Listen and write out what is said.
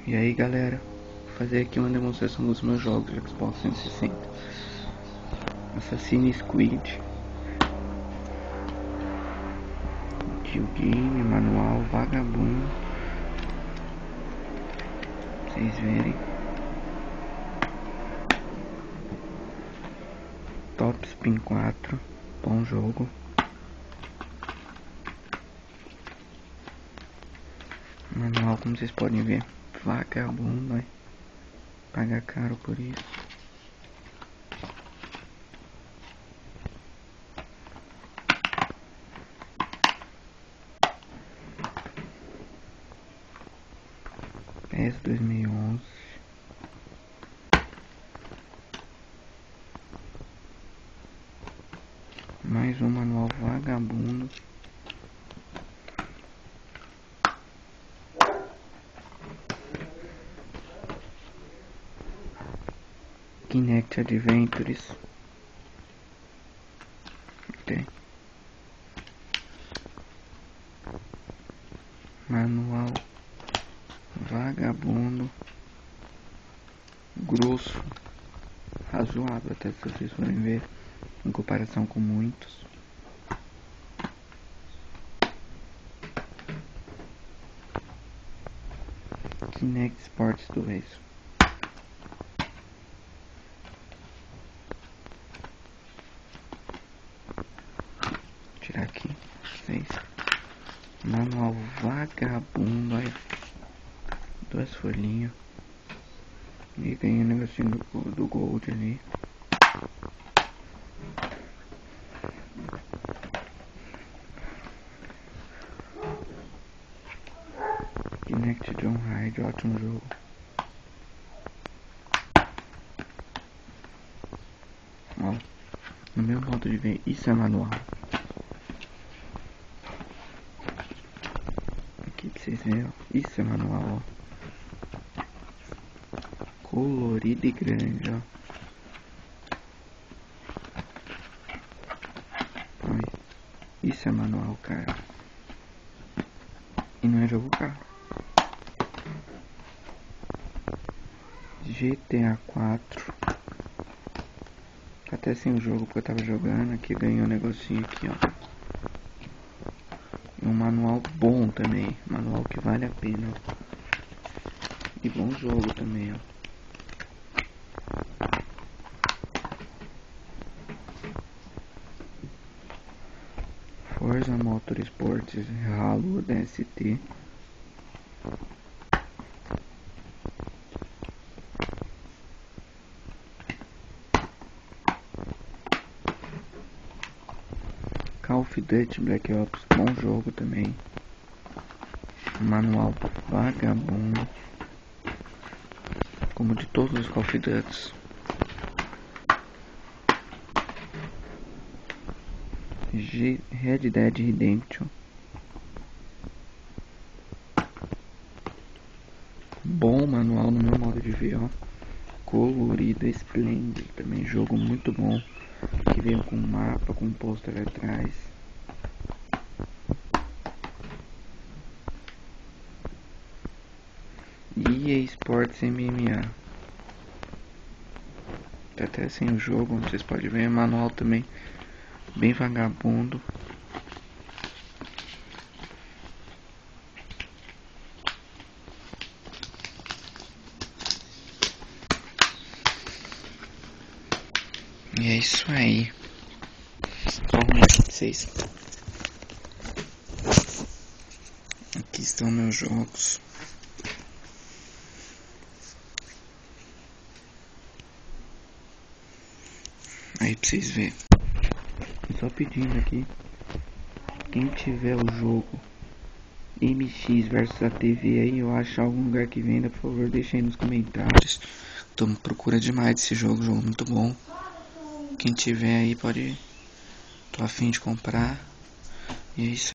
E aí galera, vou fazer aqui uma demonstração dos meus jogos de Xbox 360. Assassin's Creed, Kill Game, Manual, Vagabundo, pra vocês verem. Top Spin 4, bom jogo. Manual, como vocês podem ver, vagabundo, vai pagar caro por isso. PES 2011. Mais um manual vagabundo. Kinect Adventures. Ok. Manual vagabundo. Grosso. Razoável até, se vocês forem ver, em comparação com muitos. Kinect Sports 2. Tirar aqui, 6. Manual vagabundo, aí. 2 folhinhas. E ganhei um negocinho do Gold ali. Kinect John Hyde, ótimo jogo. Ó, no meu modo de ver, isso é manual. Aqui pra vocês verem, ó, isso é manual, ó. Colorido e grande, ó. Olha, isso é manual, cara. E não é jogo caro. GTA 4. Até sem o jogo, porque eu tava jogando. Aqui ganhei um negocinho aqui, ó. E um manual bom também. Manual que vale a pena, ó. E bom jogo também, ó. Forza Motorsports Halo DST. Call of Duty Black Ops, bom jogo também. Manual vagabundo, como de todos os Call of Duty. Red Dead Redemption, bom manual no meu modo de ver, ó. Colorido, esplêndido, também jogo muito bom, que veio com mapa, com pôster atrás. EA Sports MMA, tá até sem o jogo, como vocês podem ver. Manual também bem vagabundo. E é isso aí. Vou arrumar aqui pra vocês. Aqui estão meus jogos. Aí pra vocês verem. Só pedindo aqui, quem tiver o jogo MX versus a TV aí, eu acho algum lugar que venda, por favor, deixa aí nos comentários. Tô me procura demais desse jogo muito bom. Quem tiver aí pode, tô a fim de comprar. E é isso.